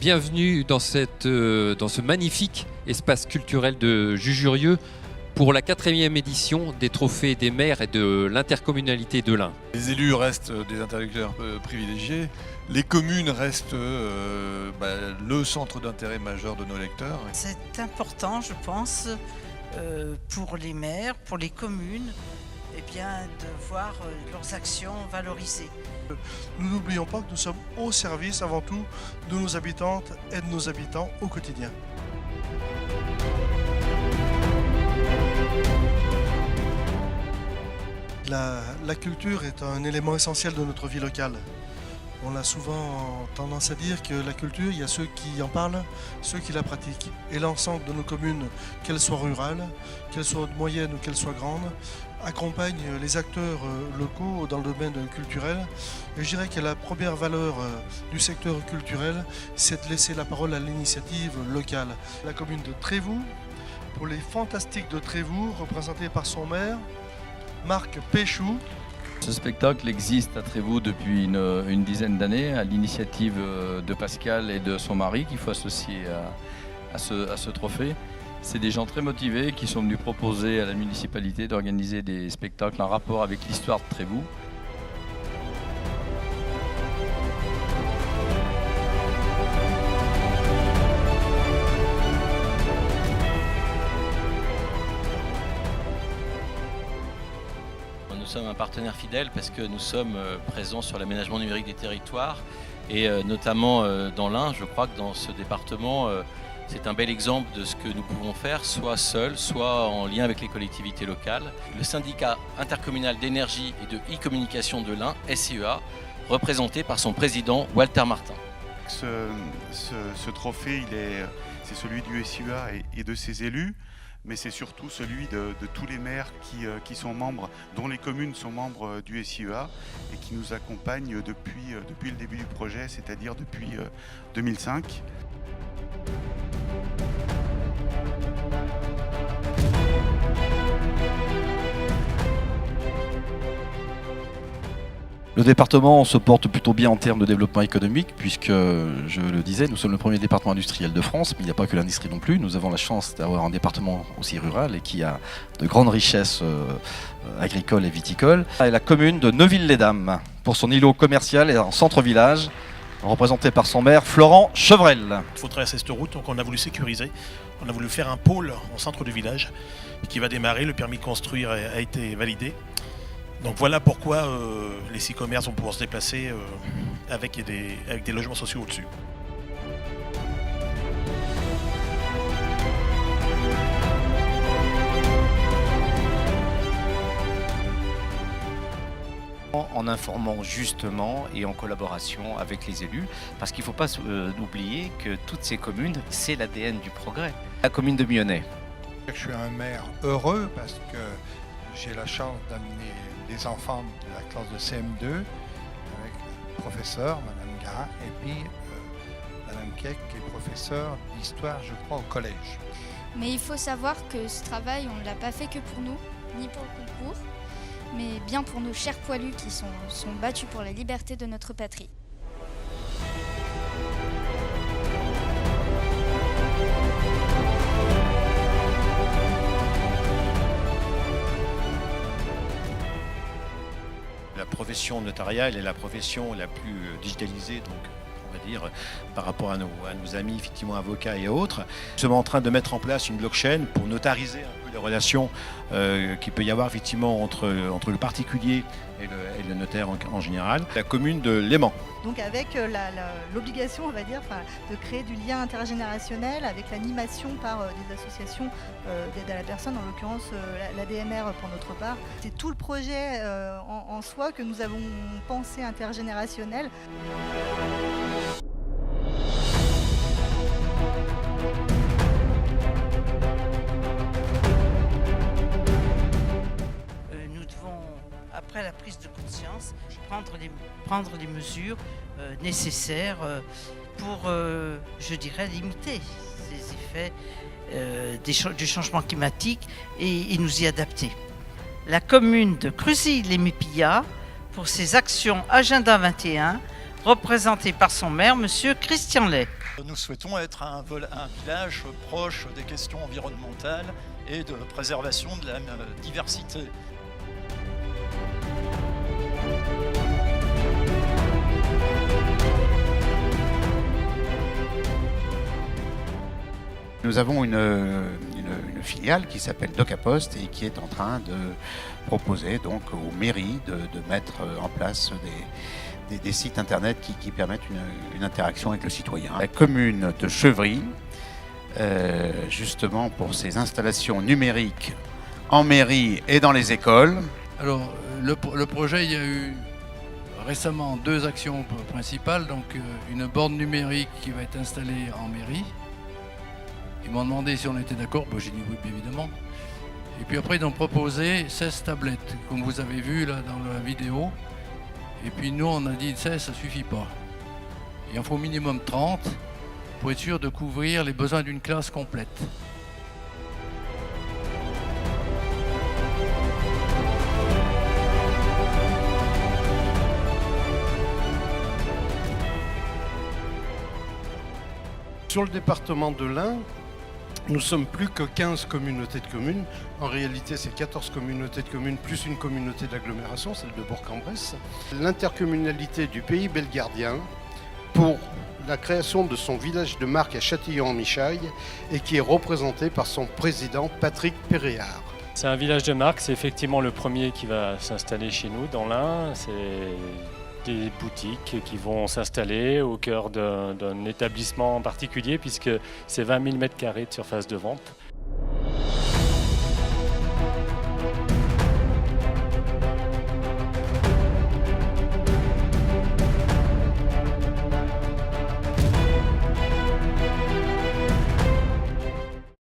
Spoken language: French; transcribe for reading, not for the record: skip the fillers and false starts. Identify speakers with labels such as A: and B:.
A: Bienvenue dans ce magnifique espace culturel de Jujurieux pour la 4e édition des trophées des maires et de l'intercommunalité de l'Ain.
B: Les élus restent des interlocuteurs privilégiés, les communes restent le centre d'intérêt majeur de nos lecteurs.
C: C'est important, je pense, pour les maires, pour les communes, de voir leurs actions valorisées.
D: Nous n'oublions pas que nous sommes au service avant tout de nos habitantes et de nos habitants au quotidien. La culture est un élément essentiel de notre vie locale. On a souvent tendance à dire que la culture, il y a ceux qui en parlent, ceux qui la pratiquent. Et l'ensemble de nos communes, qu'elles soient rurales, qu'elles soient moyennes ou qu'elles soient grandes, accompagne les acteurs locaux dans le domaine culturel. Et je dirais que la première valeur du secteur culturel, c'est de laisser la parole à l'initiative locale. La commune de Trévoux, pour les Fantastiques de Trévoux, représentés par son maire, Marc Péchou.
E: Ce spectacle existe à Trévoux depuis une dizaine d'années, à l'initiative de Pascal et de son mari, qu'il faut associer à ce trophée. C'est des gens très motivés qui sont venus proposer à la municipalité d'organiser des spectacles en rapport avec l'histoire de Trévoux.
F: Nous sommes un partenaire fidèle parce que nous sommes présents sur l'aménagement numérique des territoires et notamment dans l'Ain. Je crois que dans ce département, c'est un bel exemple de ce que nous pouvons faire, soit seul, soit en lien avec les collectivités locales. Le syndicat intercommunal d'énergie et de e-communication de l'Ain, SCEA, représenté par son président Walter Martin.
G: Ce trophée, c'est celui du SCEA et de ses élus, mais c'est surtout celui de tous les maires qui sont membres, dont les communes sont membres du SCEA et qui nous accompagnent depuis le début du projet, c'est-à-dire depuis 2005.
H: Le département se porte plutôt bien en termes de développement économique puisque, je le disais, nous sommes le premier département industriel de France, mais il n'y a pas que l'industrie non plus. Nous avons la chance d'avoir un département aussi rural et qui a de grandes richesses agricoles et viticoles. Et la commune de Neuville-les-Dames, pour son îlot commercial et en centre-village, représenté par son maire Florent Chevrel.
I: Il faut traverser cette route, donc on a voulu sécuriser. On a voulu faire un pôle en centre du village qui va démarrer. Le permis de construire a été validé. Donc voilà pourquoi les 6 commerces vont pouvoir se déplacer avec des logements sociaux au-dessus.
J: En informant justement et en collaboration avec les élus, parce qu'il ne faut pas oublier que toutes ces communes, c'est l'ADN du progrès. La commune de Mionnay.
K: Je suis un maire heureux parce que j'ai la chance d'amener les enfants de la classe de CM2 avec le professeur, Madame Garin, et puis Madame Keck, qui est professeure d'histoire, je crois, au collège.
L: Mais il faut savoir que ce travail, on ne l'a pas fait que pour nous, ni pour le concours, mais bien pour nos chers poilus qui sont battus pour la liberté de notre patrie.
M: La profession notariale est la profession la plus digitalisée, donc on va dire par rapport à nos amis effectivement avocats et autres. Nous sommes en train de mettre en place une blockchain pour notariser un peu les relations qu'il peut y avoir effectivement entre le particulier et le notaire en général. La commune de Léman.
N: Donc avec l'obligation, on va dire, de créer du lien intergénérationnel avec l'animation par des associations d'aide à la personne, en l'occurrence l'ADMR pour notre part. C'est tout le projet en soi que nous avons pensé intergénérationnel.
C: Après la prise de conscience, prendre les mesures nécessaires pour, je dirais, limiter ces effets du changement climatique et nous y adapter. La commune de Cruzy-les-Mépillas, pour ses actions Agenda 21, représentée par son maire, M. Christian Lay.
O: Nous souhaitons être un village proche des questions environnementales et de préservation de la diversité.
P: Nous avons une filiale qui s'appelle DocApost et qui est en train de proposer donc aux mairies de mettre en place des sites internet qui permettent une interaction avec le citoyen. La commune de Chevry, justement pour ses installations numériques en mairie et dans les écoles.
Q: Alors le projet, il y a eu récemment 2 actions principales, donc une borne numérique qui va être installée en mairie. Ils m'ont demandé si on était d'accord, j'ai dit oui, bien évidemment. Et puis après, ils ont proposé 16 tablettes, comme vous avez vu là dans la vidéo. Et puis nous, on a dit 16, ça suffit pas. Il en faut au minimum 30 pour être sûr de couvrir les besoins d'une classe complète.
D: Sur le département de l'Ain, nous sommes plus que 15 communautés de communes. En réalité, c'est 14 communautés de communes plus une communauté d'agglomération, celle de Bourg-en-Bresse. L'intercommunalité du Pays belgardien pour la création de son village de marque à Châtillon-en-Michaille et qui est représenté par son président Patrick Péréard.
R: C'est un village de marque, c'est effectivement le premier qui va s'installer chez nous dans l'Ain. C'est des boutiques qui vont s'installer au cœur d'un établissement particulier puisque c'est 20 000 m² de surface de vente.